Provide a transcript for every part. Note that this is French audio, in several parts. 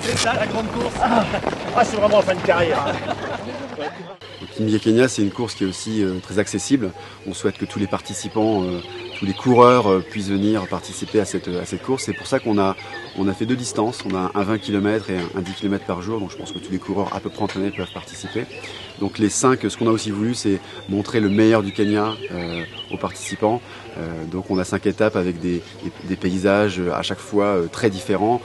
C'est ça la grande course. C'est vraiment en fin de carrière. Kimbia Kenya, c'est une course qui est aussi très accessible. On souhaite que tous les participants, tous les coureurs puissent venir participer à cette course. C'est pour ça qu'on a fait deux distances. On a un 20 km et un 10 km par jour. Donc je pense que tous les coureurs à peu près entraînés peuvent participer. Donc les 5, ce qu'on a aussi voulu, c'est montrer le meilleur du Kenya aux participants. Donc on a 5 étapes avec des paysages à chaque fois très différents.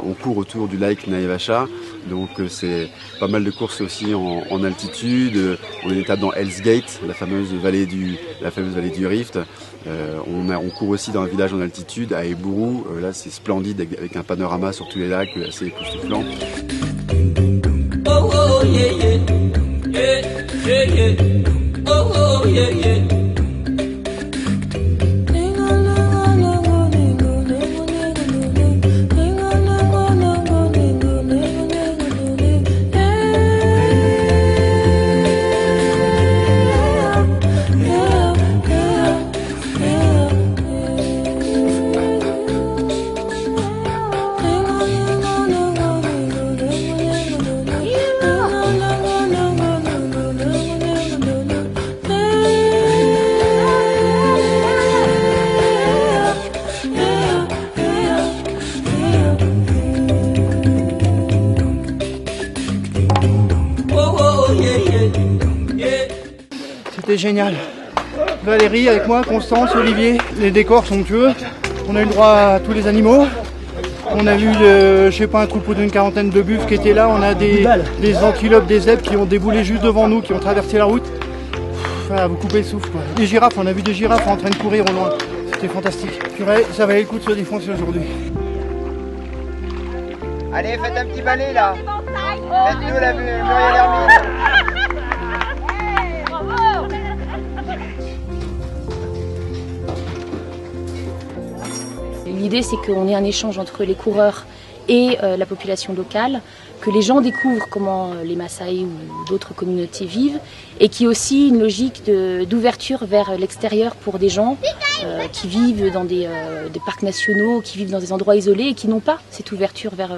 On court autour du lac Naivasha. Donc c'est pas mal de courses aussi en altitude. On a une étape dans Hell's Gate, la fameuse vallée du Rift. On court aussi dans un village en altitude à Eburu. Là c'est splendide avec un panorama sur tous les lacs assez époustouflant. Oh, oh, yeah, yeah. Yeah, yeah, yeah. Oh, oh, yeah, yeah. C'était génial. Valérie avec moi, Constance, Olivier, les décors somptueux. On a eu le droit à tous les animaux. On a vu, je sais pas, un troupeau d'une quarantaine de buffles qui étaient là. On a des antilopes, des zèbres qui ont déboulé juste devant nous, qui ont traversé la route. Voilà, vous coupez le souffle, quoi. Des girafes, on a vu des girafes en train de courir au loin. C'était fantastique. Purée, ça valait le coup de se défoncer aujourd'hui. Allez, faites un petit balai là. Faites-nous la Muriel Hermine. L'idée, c'est qu'on ait un échange entre les coureurs et la population locale, que les gens découvrent comment les Maasai ou d'autres communautés vivent, et qu'il y ait aussi une logique d'ouverture vers l'extérieur pour des gens qui vivent dans des parcs nationaux, qui vivent dans des endroits isolés et qui n'ont pas cette ouverture vers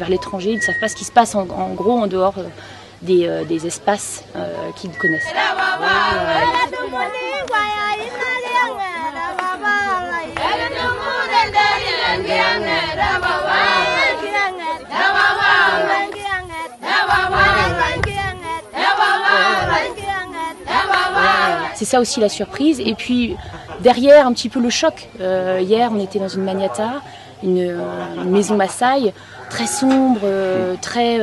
l'étranger. Ils ne savent pas ce qui se passe en gros en dehors des espaces qu'ils connaissent. C'est ça aussi la surprise. Et puis derrière un petit peu le choc. Hier on était dans une maniata, une maison Maasai, très sombre, très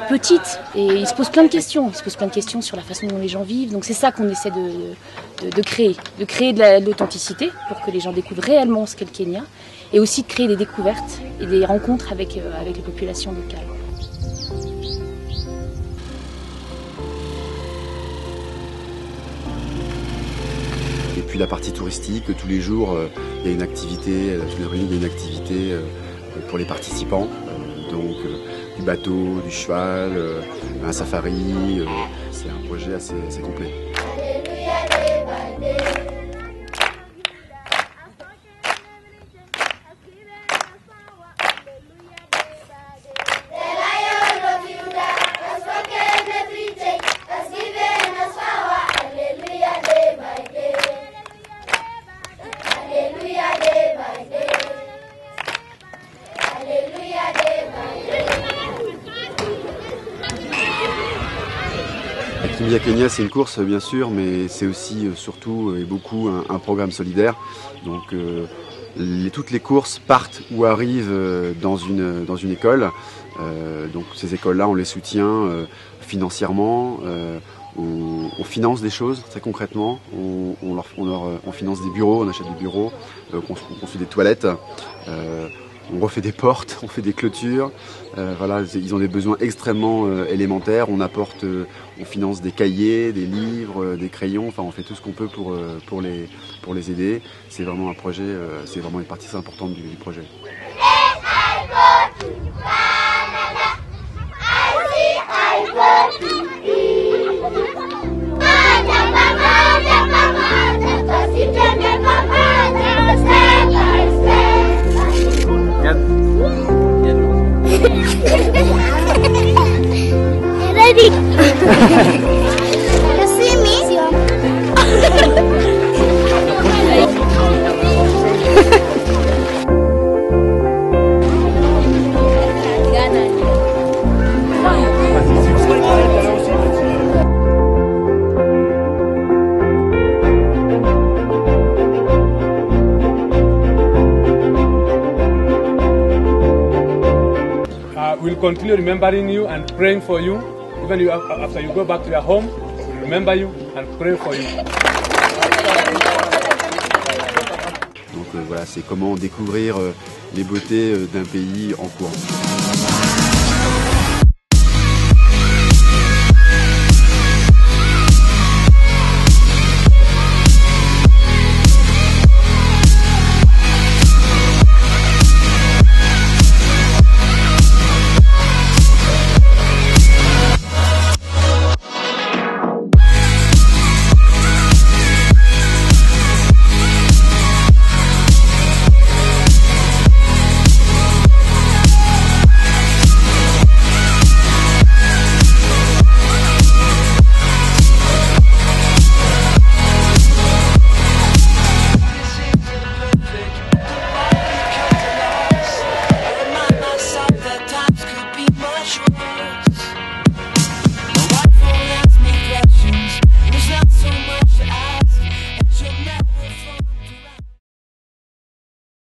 petite, et il se pose plein de questions. Il se pose plein de questions sur la façon dont les gens vivent. Donc c'est ça qu'on essaie de créer de l'authenticité pour que les gens découvrent réellement ce qu'est le Kenya, et aussi de créer des découvertes et des rencontres avec les populations locales. Et puis la partie touristique, tous les jours il y a une activité, tous les réunions il y a une activité pour les participants. Donc du bateau, du cheval, un safari, c'est un projet assez complet. Hallelujah, day by day. Kimbia Kenya, c'est une course bien sûr, mais c'est aussi surtout et beaucoup un programme solidaire. Donc toutes les courses partent ou arrivent dans une école. Donc ces écoles-là, on les soutient financièrement. On finance des choses très concrètement. On finance des bureaux, on achète des bureaux, on construit des toilettes. On refait des portes, on fait des clôtures. Voilà, ils ont des besoins extrêmement élémentaires. On finance des cahiers, des livres, des crayons. Enfin, on fait tout ce qu'on peut pour les aider. C'est vraiment un projet, c'est vraiment une partie très importante du projet. Ready? You see me? We'll continue remembering you and praying for you. Even after you go back to your home, we'll remember you and pray for you. Donc voilà, c'est comment découvrir les beautés d'un pays en cours.